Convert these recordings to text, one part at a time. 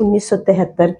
1973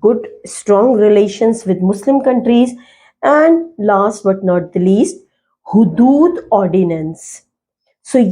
good strong relations with Muslim countries, and last but not the least hudud ordinance। so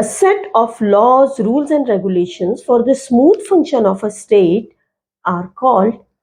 a set of laws, rules and regulations for the smooth function of a state are called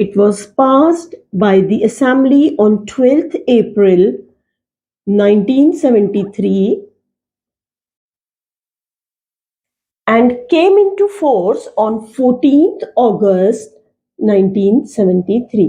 It was passed by the Assembly on 12th April 1973 and came into force on 14th August 1973।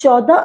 14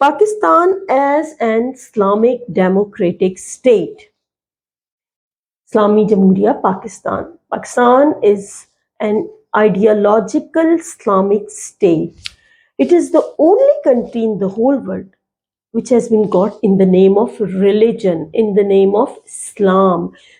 Pakistan as an Islamic democratic state, Islami Jamhuriya Pakistan. Pakistan is an ideological Islamic state. It is the only country in the whole world which has been got in the name of religion, in the name of Islam.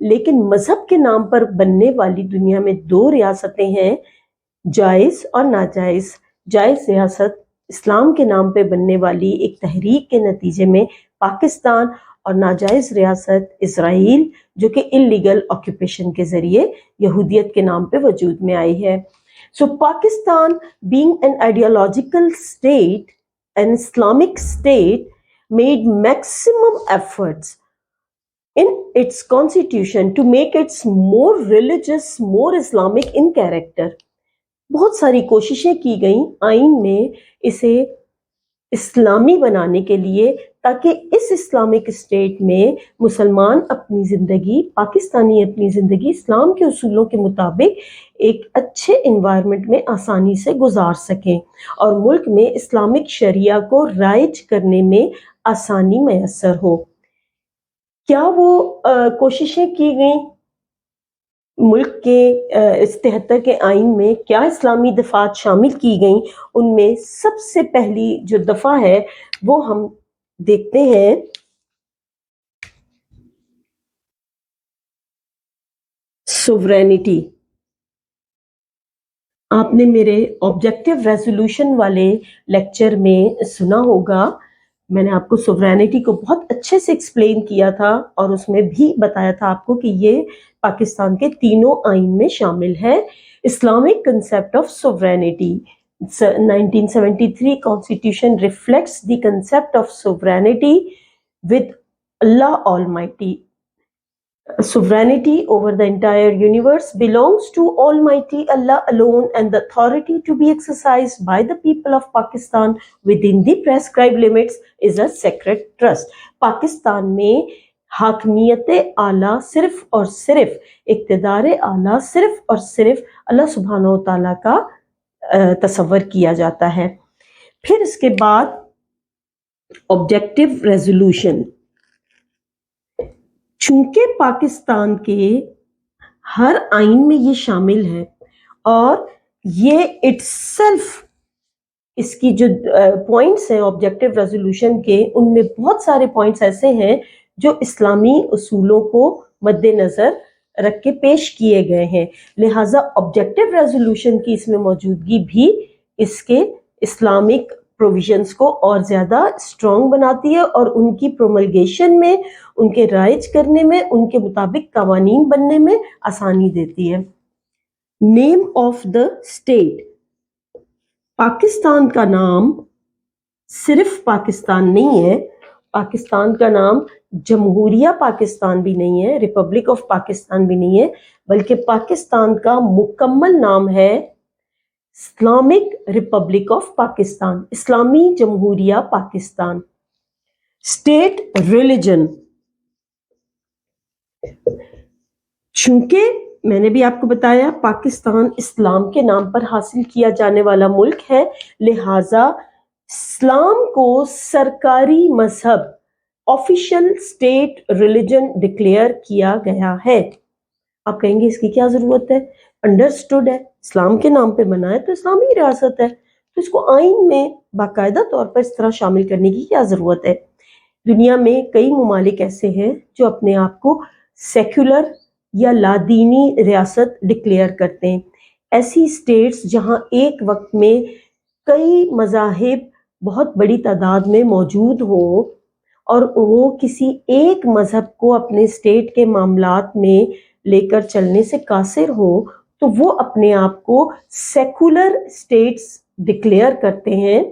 لیکن مذہب کے نام پر بننے والی دنیا میں دو ریاستیں ہیں، جائز اور ناجائز۔ جائز ریاست اسلام کے نام پہ بننے والی ایک تحریک کے نتیجے میں پاکستان، اور ناجائز ریاست اسرائیل جو کہ انلیگل آکوپیشن کے ذریعے یہودیت کے نام پہ وجود میں آئی ہے۔ So Pakistan, being an ideological state, an Islamic state, made maximum efforts in its constitution to make it more religious, more Islamic in character. بہت ساری کوششیں کی گئیں آئین میں اسے اسلامی بنانے کے لیے، تاکہ اس اسلامک اسٹیٹ میں مسلمان اپنی زندگی، پاکستانی اپنی زندگی اسلام کے اصولوں کے مطابق ایک اچھے انوائرمنٹ میں آسانی سے گزار سکیں اور ملک میں اسلامک شریعہ کو رائج کرنے میں آسانی میسر ہو۔ کیا وہ کوششیں کی گئیں ملک کے اس 73 کے آئین میں؟ کیا اسلامی دفعات شامل کی گئیں؟ ان میں سب سے پہلی جو دفعہ ہے وہ ہم دیکھتے ہیں سوورینٹی۔ آپ نے میرے آبجیکٹو ریزولوشن والے لیکچر میں سنا ہوگا، میں نے آپ کو سوورینٹی کو بہت اچھے سے ایکسپلین کیا تھا، اور اس میں بھی بتایا تھا آپ کو کہ یہ پاکستان کے تینوں آئین میں شامل ہے۔ Islamic concept of sovereignty 1973 Constitution reflects the concept of sovereignty with Allah Almighty. Sovereignty over the entire universe belongs to Almighty Allah alone, and the authority to be exercised by the people of Pakistan within the prescribed limits is a sacred trust. Pakistan میں حاکمیت اعلیٰ صرف اور صرف، اقتدار اعلیٰ صرف اور صرف اللہ سبحانہ و تعالیٰ کا تصور کیا جاتا ہے۔ پھر اس کے بعد آبجیکٹو ریزولوشن، چونکہ پاکستان کے ہر آئین میں یہ شامل ہے، اور یہ اٹس سیلف، اس کی جو پوائنٹس ہیں آبجیکٹو ریزولوشن کے، ان میں بہت سارے پوائنٹس ایسے ہیں جو اسلامی اصولوں کو مد نظر رکھ کے پیش کیے گئے ہیں، لہٰذا آبجیکٹو ریزولوشن کی اس میں موجودگی بھی اس کے اسلامک پروویژنس کو اور زیادہ اسٹرانگ بناتی ہے، اور ان کی پروملگیشن میں، ان کے رائج کرنے میں، ان کے مطابق قوانین بننے میں آسانی دیتی ہے۔ Name of the state, Pakistan کا نام صرف پاکستان نہیں ہے، پاکستان کا نام جمہوریہ پاکستان بھی نہیں ہے، ریپبلک آف پاکستان بھی نہیں ہے، بلکہ پاکستان کا مکمل نام ہے اسلامک ریپبلک آف پاکستان، اسلامی جمہوریہ پاکستان۔ اسٹیٹ ریلیجن، چونکہ میں نے بھی آپ کو بتایا پاکستان اسلام کے نام پر حاصل کیا جانے والا ملک ہے، لہٰذا اسلام کو سرکاری مذہب، آفیشل اسٹیٹ ریلیجن ڈکلیئر کیا گیا ہے۔ آپ کہیں گے اس کی کیا ضرورت ہے؟ انڈرسٹوڈ ہے، اسلام کے نام پہ بنا ہے تو اسلامی ریاست ہے، تو اس کو آئین میں باقاعدہ طور پر اس طرح شامل کرنے کی کیا ضرورت ہے؟ دنیا میں کئی ممالک ایسے ہیں جو اپنے آپ کو سیکولر یا لادینی ریاست ڈکلیئر کرتے ہیں، ایسی اسٹیٹس جہاں ایک وقت میں کئی مذاہب بہت بڑی تعداد میں موجود ہوں، اور وہ کسی ایک مذہب کو اپنے اسٹیٹ کے معاملات میں لے کر چلنے سے قاصر ہوں، تو وہ اپنے آپ کو سیکولر اسٹیٹس ڈکلیئر کرتے ہیں۔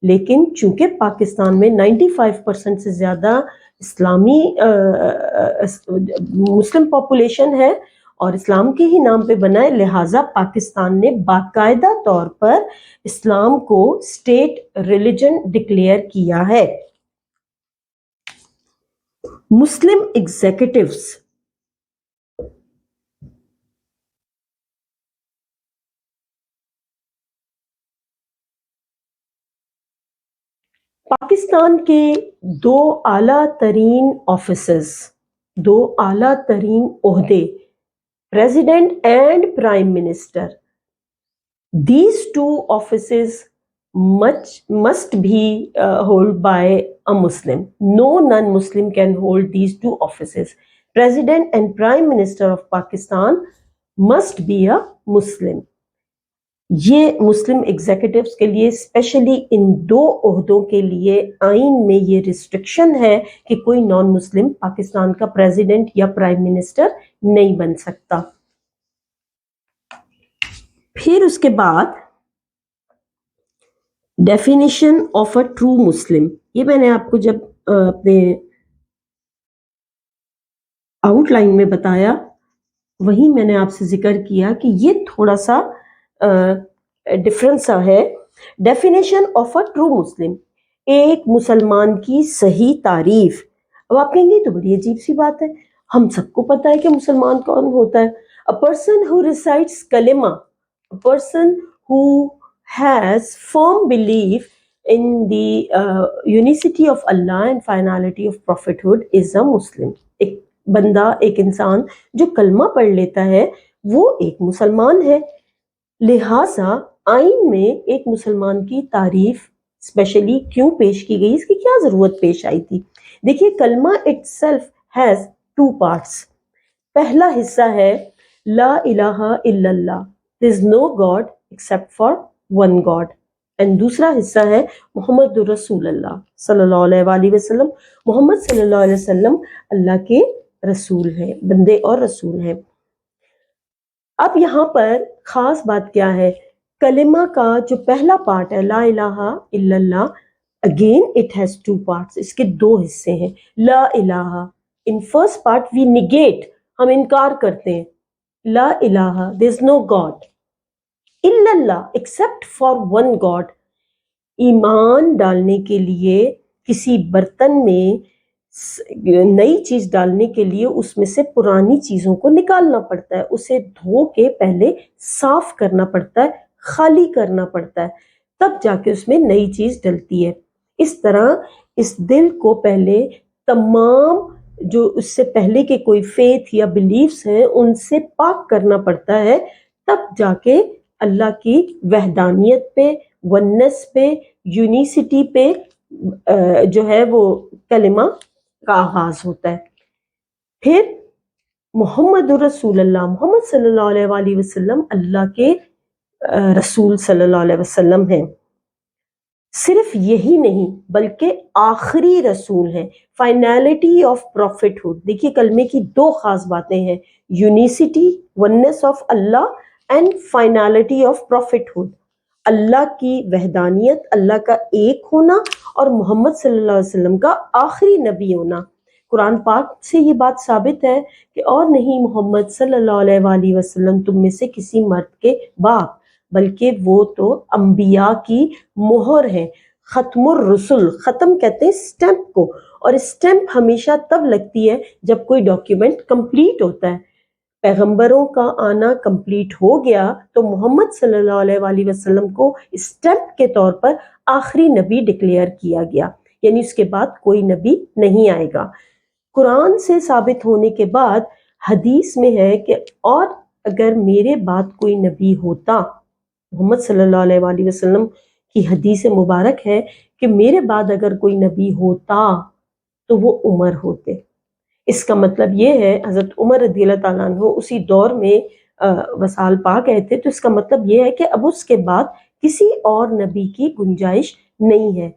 لیکن چونکہ پاکستان میں 95% سے زیادہ اسلامی مسلم پاپولیشن ہے اور اسلام کے ہی نام پہ بنا ہے، لہٰذا پاکستان نے باقاعدہ طور پر اسلام کو اسٹیٹ ریلیجن ڈکلیئر کیا ہے۔ مسلم ایگزیکٹوز، پاکستان کے دو اعلیٰ ترین آفیسز، دو اعلیٰ ترین عہدے، president and prime minister, these two offices must be held by a Muslim. No non-Muslim can hold these two offices. President and Prime Minister of Pakistan must be a Muslim. یہ مسلم executives کے لیے especially in 2 عہدوں کے لیے آئین میں یہ restriction ہے کہ کوئی نان مسلم پاکستان کا پریزیڈنٹ یا پرائم منسٹر نہیں بن سکتا. پھر اس کے بعد definition of a true Muslim. یہ میں نے آپ کو جب اپنے آؤٹ لائن میں بتایا وہی میں نے آپ سے ذکر کیا کہ یہ تھوڑا سا ڈفرنس ہے. Definition of a true Muslim, ایک مسلمان کی صحیح تعریف. اب آپ کہیں گے تو بڑی عجیب سی بات ہے, ہم سب کو پتا ہے کہ مسلمان کون ہوتا ہے. A person who recites kalima, a person who has firm belief in the unicity of Allah and finality of prophethood is a Muslim. ایک بندہ, ایک انسان جو کلمہ پڑھ لیتا ہے وہ ایک مسلمان ہے. لہٰذا آئین میں ایک مسلمان کی تعریف اسپیشلی کیوں پیش کی گئی, اس کی کیا ضرورت پیش آئی تھی؟ دیکھیے کلمہ اٹ سیلف ہیز 2 parts. پہلا حصہ ہے لا الہ الا اللہ, there is no God except for one God. And دوسرا حصہ ہے محمد رسول اللہ صلی اللہ علیہ وآلہ وسلم. محمد صلی اللہ علیہ وسلم اللہ کے رسول ہیں, بندے اور رسول ہیں. اب یہاں پر خاص بات کیا ہے, کلمہ کا جو پہلا پارٹ ہے لا الہ الا اللہ, اگین اٹ ہیز 2 parts. اس کے 2 حصے ہیں. لا الہ, in first part we negate, ہم انکار کرتے ہیں. لا الہ, there is no God. الا اللہ, except for one God. ایمان ڈالنے کے لیے کسی برتن میں نئی چیز ڈالنے کے لیے اس میں سے پرانی چیزوں کو نکالنا پڑتا ہے, اسے دھو کے پہلے صاف کرنا پڑتا ہے, خالی کرنا پڑتا ہے, تب جا کے اس میں نئی چیز ڈلتی ہے. اس طرح اس دل کو پہلے تمام جو اس سے پہلے کے کوئی فیتھ یا بلیفز ہیں ان سے پاک کرنا پڑتا ہے, تب جا کے اللہ کی وحدانیت پہ, ونس پہ, یونیسٹی پہ جو ہے وہ کلمہ کا آغاز ہوتا ہے. پھر محمد رسول اللہ, محمد صلی اللہ علیہ وآلہ وسلم اللہ کے رسول صلی اللہ علیہ وسلم ہیں. صرف یہی نہیں بلکہ آخری رسول ہیں. فائنالٹی آف پروفٹہڈ, دیکھیے کلمے کی 2 خاص باتیں ہیں, unicity, oneness of Allah, and finality of prophethood. Allah کی وحدانیت, اللہ کا ایک ہونا, اور محمد صلی اللہ علیہ وسلم کا آخری نبی ہونا. قرآن پاک سے یہ بات ثابت ہے کہ اور نہیں محمد صلی اللہ علیہ وآلہ وسلم تم میں سے کسی مرد کے باپ, بلکہ وہ تو انبیاء کی مہر ہیں. ختم الرسل, ختم کہتے ہیں اسٹیمپ کو, اور اسٹیمپ ہمیشہ تب لگتی ہے جب کوئی ڈاکیومنٹ کمپلیٹ ہوتا ہے. پیغمبروں کا آنا کمپلیٹ ہو گیا تو محمد صلی اللہ علیہ وآلہ وسلم کو اسٹیمپ کے طور پر آخری نبی ڈکلیئر کیا گیا, یعنی اس کے بعد کوئی نبی نہیں آئے گا. قرآن سے ثابت ہونے کے بعد حدیث میں ہے کہ اور اگر میرے بعد کوئی نبی ہوتا, محمد صلی اللہ علیہ وآلہ وسلم کی حدیث مبارک ہے کہ میرے بعد اگر کوئی نبی ہوتا تو وہ عمر ہوتے. اس کا مطلب یہ ہے حضرت عمر رضی اللہ تعالیٰ عنہ اسی دور میں وصال پا گئے تھے, تو اس کا مطلب یہ ہے کہ اب اس کے بعد کسی اور نبی کی گنجائش نہیں ہے.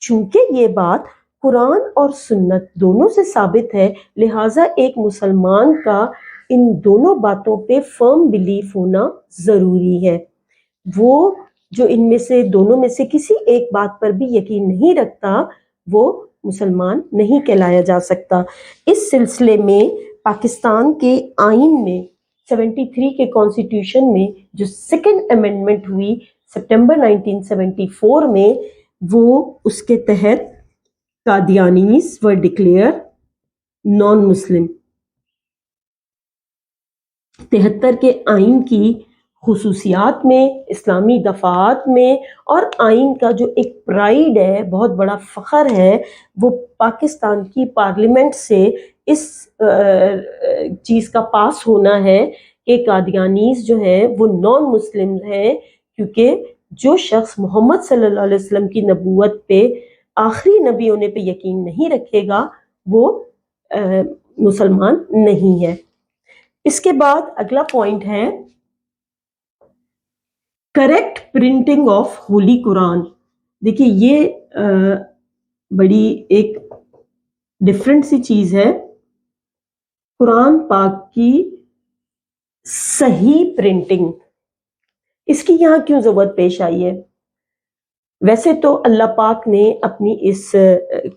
چونکہ یہ بات قرآن اور سنت دونوں سے ثابت ہے, لہٰذا ایک مسلمان کا ان دونوں باتوں پہ فرم بلیف ہونا ضروری ہے. وہ جو ان میں سے دونوں میں سے کسی ایک بات پر بھی یقین نہیں رکھتا وہ مسلمان نہیں کہلایا جا سکتا. اس سلسلے میں پاکستان کے آئین میں 73 کے کانسٹیٹیوشن میں جو 2nd امینڈمنٹ ہوئی سپٹمبر 1974 میں, وہ اس کے تحت قادیانیز ور ڈکلیئر نان مسلم. 73 کے آئین کی خصوصیات میں, اسلامی دفعات میں, اور آئین کا جو ایک پرائیڈ ہے, بہت بڑا فخر ہے, وہ پاکستان کی پارلیمنٹ سے اس چیز کا پاس ہونا ہے کہ قادیانیز جو ہیں وہ نان مسلم ہیں, کیونکہ جو شخص محمد صلی اللہ علیہ وسلم کی نبوت پہ, آخری نبی ہونے پہ یقین نہیں رکھے گا, وہ مسلمان نہیں ہے۔ اس کے بعد اگلا پوائنٹ ہے کریکٹ پرنٹنگ آف ہولی قرآن۔ دیکھیے یہ بڑی ایک ڈفرینٹ سی چیز ہے، قرآن پاک کی صحیح پرنٹنگ، اس کی یہاں کیوں ضرورت پیش آئی ہے؟ ویسے تو اللہ پاک نے اپنی اس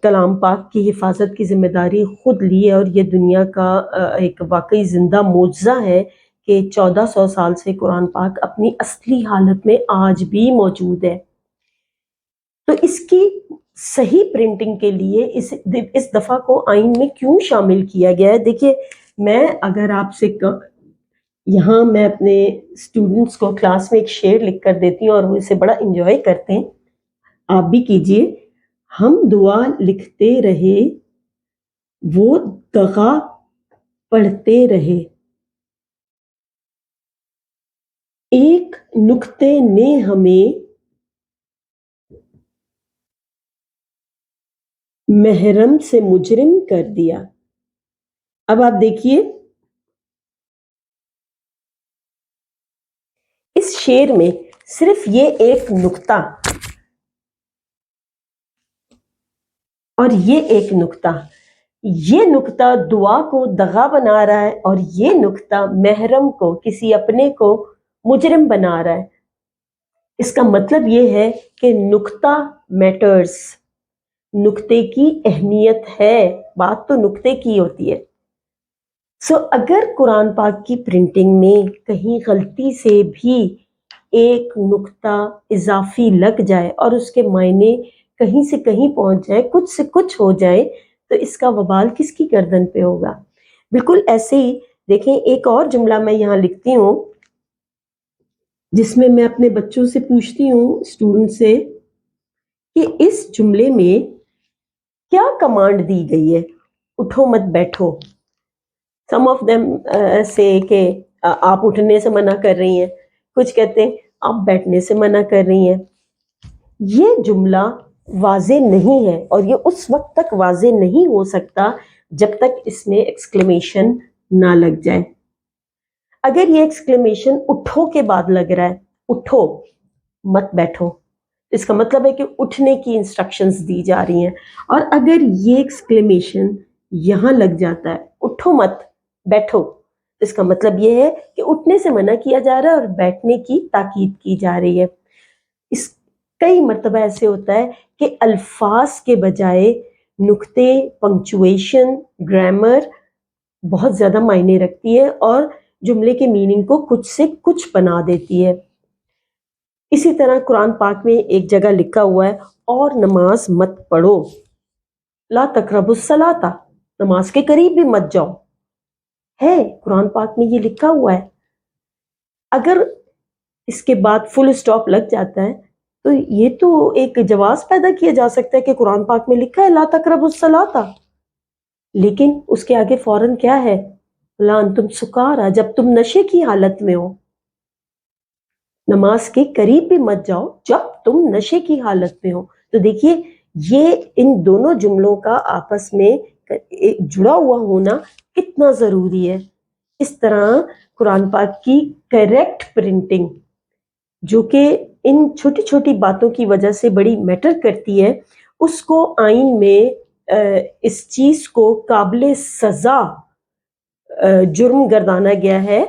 کلام پاک کی حفاظت کی ذمہ داری خود لی ہے، اور یہ دنیا کا ایک واقعی زندہ معجزہ ہے کہ 1400 سال سے قرآن پاک اپنی اصلی حالت میں آج بھی موجود ہے۔ تو اس کی صحیح پرنٹنگ کے لیے اس دفعہ کو آئین میں کیوں شامل کیا گیا ہے؟ دیکھیے میں اگر آپ سے یہاں میں اپنے اسٹوڈنٹس کو کلاس میں ایک شعر لکھ کر دیتی ہوں اور وہ اسے بڑا انجوائے کرتے ہیں، آپ بھی کیجئے۔ ہم دعا لکھتے رہے، وہ دغا پڑھتے رہے، ایک نکتے نے ہمیں محرم سے مجرم کر دیا۔ اب آپ دیکھیے اس شعر میں صرف یہ ایک نکتہ اور یہ نکتہ دعا کو دغا بنا رہا ہے، اور یہ نکتہ محرم کو، کسی اپنے کو مجرم بنا رہا ہے۔ اس کا مطلب یہ ہے کہ نکتہ میٹرز، نکتے کی اہمیت ہے، بات تو نکتے کی ہوتی ہے۔ اگر قرآن پاک کی پرنٹنگ میں کہیں غلطی سے بھی ایک نکتہ اضافی لگ جائے اور اس کے معنی کہیں سے کہیں پہنچ جائے، کچھ سے کچھ ہو جائے، تو اس کا وبال کس کی گردن پہ ہوگا؟ بالکل ایسے ہی دیکھیں، ایک اور جملہ میں یہاں لکھتی ہوں جس میں میں اپنے بچوں سے پوچھتی ہوں، اسٹوڈنٹ سے، کہ اس جملے میں کیا کمانڈ دی گئی ہے؟ اٹھو مت بیٹھو۔ سم آف دیم سے کہ آپ اٹھنے سے منع کر رہی ہیں، کچھ کہتے ہیں آپ بیٹھنے سے منع کر رہی ہیں۔ یہ جملہ واضح نہیں ہے، اور یہ اس وقت تک واضح نہیں ہو سکتا جب تک اس میں ایکسکلیمیشن نہ لگ جائے۔ اگر یہ ایکسکلیمیشن اٹھو کے بعد لگ رہا ہے، اٹھو مت بیٹھو، اس کا مطلب ہے کہ اٹھنے کی انسٹرکشنز دی جا رہی ہیں۔ اور اگر یہ ایکسکلیمیشن یہاں لگ جاتا ہے، اٹھو مت بیٹھو، اس کا مطلب یہ ہے کہ اٹھنے سے منع کیا جا رہا ہے اور بیٹھنے کی تاکید کی جا رہی ہے۔ اس کئی مرتبہ ایسے ہوتا ہے کہ الفاظ کے بجائے نکتے، پنکچویشن، گرامر بہت زیادہ معنی رکھتی ہے اور جملے کے میننگ کو کچھ سے کچھ بنا دیتی ہے۔ اسی طرح قرآن پاک میں ایک جگہ لکھا ہوا ہے، اور نماز مت پڑھو، لا تقربوا الصلاۃ، نماز کے قریب بھی مت جاؤ، ہے قرآن پاک میں یہ لکھا ہوا ہے۔ اگر اس کے بعد فل اسٹاپ لگ جاتا ہے تو یہ تو ایک جواز پیدا کیا جا سکتا ہے کہ قرآن پاک میں لکھا ہے لا تقربوا الصلاۃ، لیکن اس کے آگے فوراً کیا ہے؟ لا انتم سکارا، جب تم نشے کی حالت میں ہو، نماز کے قریب بھی مت جاؤ جب تم نشے کی حالت میں ہو۔ تو دیکھیے یہ ان دونوں جملوں کا آپس میں جڑا ہوا ہونا کتنا ضروری ہے۔ اس طرح قرآن پاک کی کریکٹ پرنٹنگ، جو کہ ان چھوٹی چھوٹی باتوں کی وجہ سے بڑی میٹر کرتی ہے، اس کو آئین میں اس چیز کو قابل سزا جرم گردانا گیا ہے،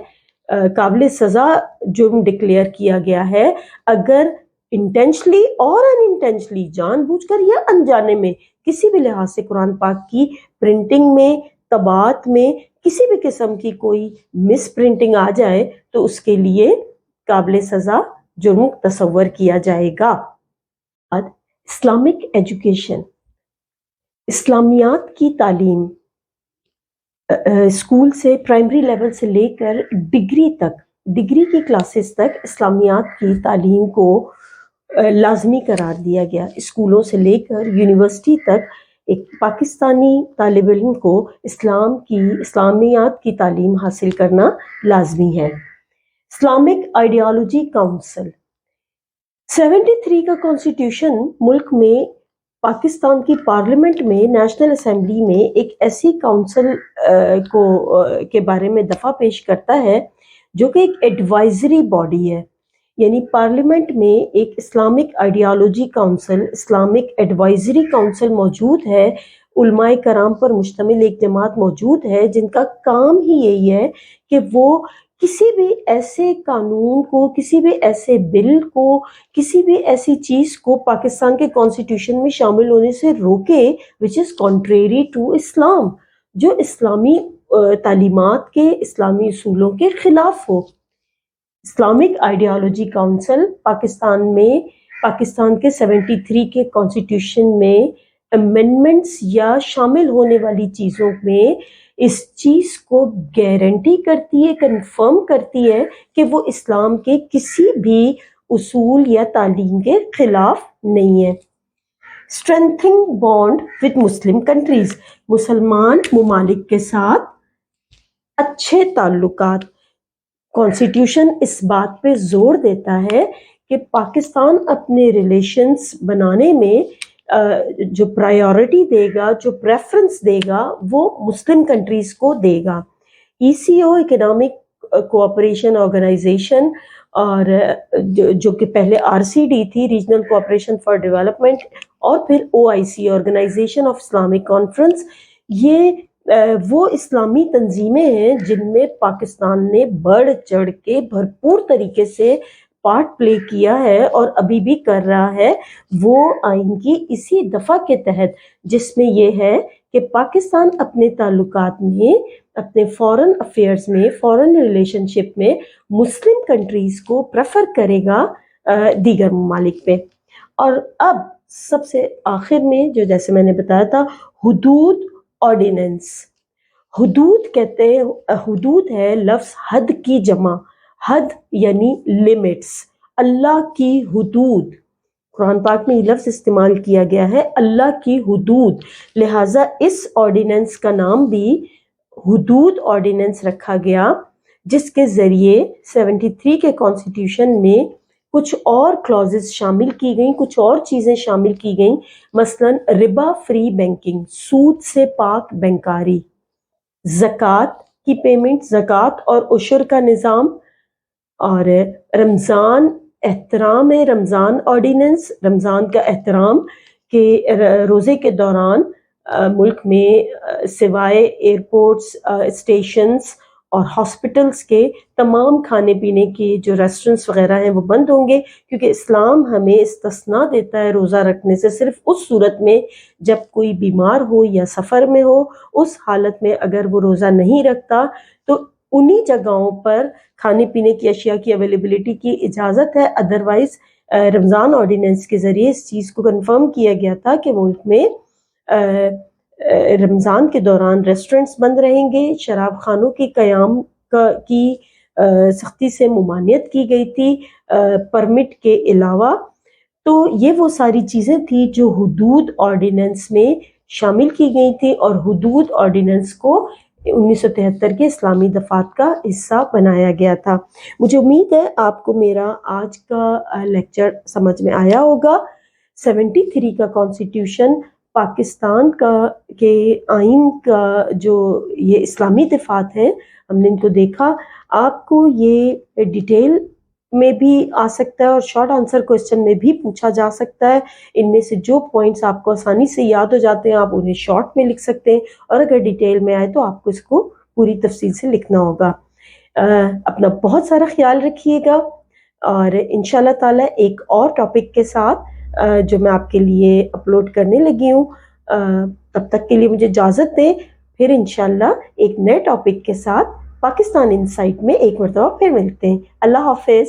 قابل سزا جرم ڈکلیئر کیا گیا ہے اگر انٹینشلی اور ان انٹینشلی، جان بوجھ کر یا انجانے میں، کسی بھی لحاظ سے قرآن پاک کی پرنٹنگ میں، طباعت میں کسی بھی قسم کی کوئی مس پرنٹنگ آ جائے تو اس کے لیے قابل سزا جرم تصور کیا جائے گا۔ اسلامک ایجوکیشن، اسلامیات کی تعلیم اسکول سے، پرائمری لیول سے لے کر ڈگری تک، ڈگری کی کلاسز تک اسلامیات کی تعلیم کو لازمی قرار دیا گیا۔ اسکولوں سے لے کر یونیورسٹی تک ایک پاکستانی طالب علم کو اسلامیات کی تعلیم حاصل کرنا لازمی ہے۔ اسلامک آئیڈیالوجی کونسل، 73 کا کانسٹیٹیوشن ملک میں پاکستان کی پارلیمنٹ میں نیشنل اسمبلی میں ایک ایسی کونسل کو کے بارے میں دفعہ پیش کرتا ہے جو کہ ایک ایڈوائزری باڈی ہے. یعنی پارلیمنٹ میں ایک Islamic ideology council, Islamic advisory council موجود ہے، علماء کرام پر مشتمل ایک جماعت موجود ہے جن کا کام ہی یہی ہے کہ وہ کسی بھی ایسے قانون کو، کسی بھی ایسے بل کو، کسی بھی ایسی چیز کو پاکستان کے کانسٹیٹیوشن میں شامل ہونے سے روکے وچ از کنٹریری ٹو اسلام، جو اسلامی تعلیمات کے، اسلامی اصولوں کے خلاف ہو. اسلامک آئیڈیالوجی کونسل پاکستان میں، پاکستان کے 73 کے کانسٹیٹیوشن میں امینڈمنٹس یا شامل ہونے والی چیزوں میں اس چیز کو گارنٹی کرتی ہے، کنفرم کرتی ہے کہ وہ اسلام کے کسی بھی اصول یا تعلیم کے خلاف نہیں ہے. Strengthening bond with Muslim countries, مسلمان ممالک کے ساتھ اچھے تعلقات. کانسٹیٹیوشن اس بات پہ زور دیتا ہے کہ پاکستان اپنے ریلیشنز بنانے میں جو پرائیورٹی دے گا، جو پریفرنس دے گا، وہ مسلم کنٹریز کو دے گا. ECO اکنامک کوآپریشن آرگنائزیشن، اور جو کہ پہلے RCD تھی، ریجنل کوآپریشن فار ڈیولپمنٹ، اور پھر OIC organization of Islamic conference, یہ وہ اسلامی تنظیمیں ہیں جن میں پاکستان نے بڑھ چڑھ کے بھرپور طریقے سے پارٹ پلے کیا ہے اور ابھی بھی کر رہا ہے. وہ آئین کی اسی دفعہ کے تحت جس میں یہ ہے کہ پاکستان اپنے تعلقات میں، اپنے فورن افیئرز میں، فورن ریلیشن شپ میں مسلم کنٹریز کو پریفر کرے گا دیگر ممالک پہ. اور اب سب سے آخر میں جو جیسے میں نے بتایا تھا، حدود آرڈیننس. حدود کہتے ہیں، حدود ہے لفظ حد کی جمع، حد یعنی لیمٹس، اللہ کی حدود. قرآن پاک میں یہ لفظ استعمال کیا گیا ہے، اللہ کی حدود. لہٰذا اس آرڈیننس کا نام بھی حدود آرڈیننس رکھا گیا، جس کے ذریعے 73 کے کانسٹیٹیوشن میں کچھ اور کلازز شامل کی گئیں، کچھ اور چیزیں شامل کی گئیں، مثلا ربا فری بینکنگ، سود سے پاک بینکاری، زکوٰۃ کی پیمنٹ، زکوٰۃ اور عشر کا نظام، اور رمضان، احترام رمضان آرڈیننس، رمضان کا احترام کہ روزے کے دوران ملک میں سوائے ایئرپورٹس، اسٹیشنز اور ہاسپٹلز کے تمام کھانے پینے کے جو ریسٹورنٹس وغیرہ ہیں وہ بند ہوں گے، کیونکہ اسلام ہمیں استثناء دیتا ہے روزہ رکھنے سے صرف اس صورت میں جب کوئی بیمار ہو یا سفر میں ہو. اس حالت میں اگر وہ روزہ نہیں رکھتا تو انہی جگہوں پر کھانے پینے کی اشیاء کی اویلیبلٹی کی اجازت ہے. ادروائز رمضان آرڈیننس کے ذریعے اس چیز کو کنفرم کیا گیا تھا کہ ملک میں رمضان کے دوران ریسٹورنٹس بند رہیں گے، شراب خانوں کے قیام کی سختی سے ممانعت کی گئی تھی پرمٹ کے علاوہ. تو یہ وہ ساری چیزیں تھیں جو حدود آرڈیننس میں شامل کی گئی تھی، اور حدود آرڈیننس کو 1973 کے اسلامی دفعات کا حصہ بنایا گیا تھا. مجھے امید ہے آپ کو میرا آج کا لیکچر سمجھ میں آیا ہوگا. 73 کا کانسٹیٹیوشن پاکستان کا کے آئین کا جو یہ اسلامی دفعات ہیں، ہم نے ان کو دیکھا. آپ کو یہ ڈیٹیل میں بھی آ سکتا ہے اور شارٹ آنسر کوسچن میں بھی پوچھا جا سکتا ہے. ان میں سے جو پوائنٹس آپ کو آسانی سے یاد ہو جاتے ہیں آپ انہیں شارٹ میں لکھ سکتے ہیں، اور اگر ڈیٹیل میں آئے تو آپ کو اس کو پوری تفصیل سے لکھنا ہوگا. اپنا بہت سارا خیال رکھیے گا، اور انشاءاللہ تعالی ایک اور ٹاپک کے ساتھ جو میں آپ کے لیے اپلوڈ کرنے لگی ہوں، تب تک کے لیے مجھے اجازت دیں. پھر انشاءاللہ ایک نئے ٹاپک کے ساتھ پاکستان انسائٹ میں ایک مرتبہ پھر ملتے ہیں. اللہ حافظ.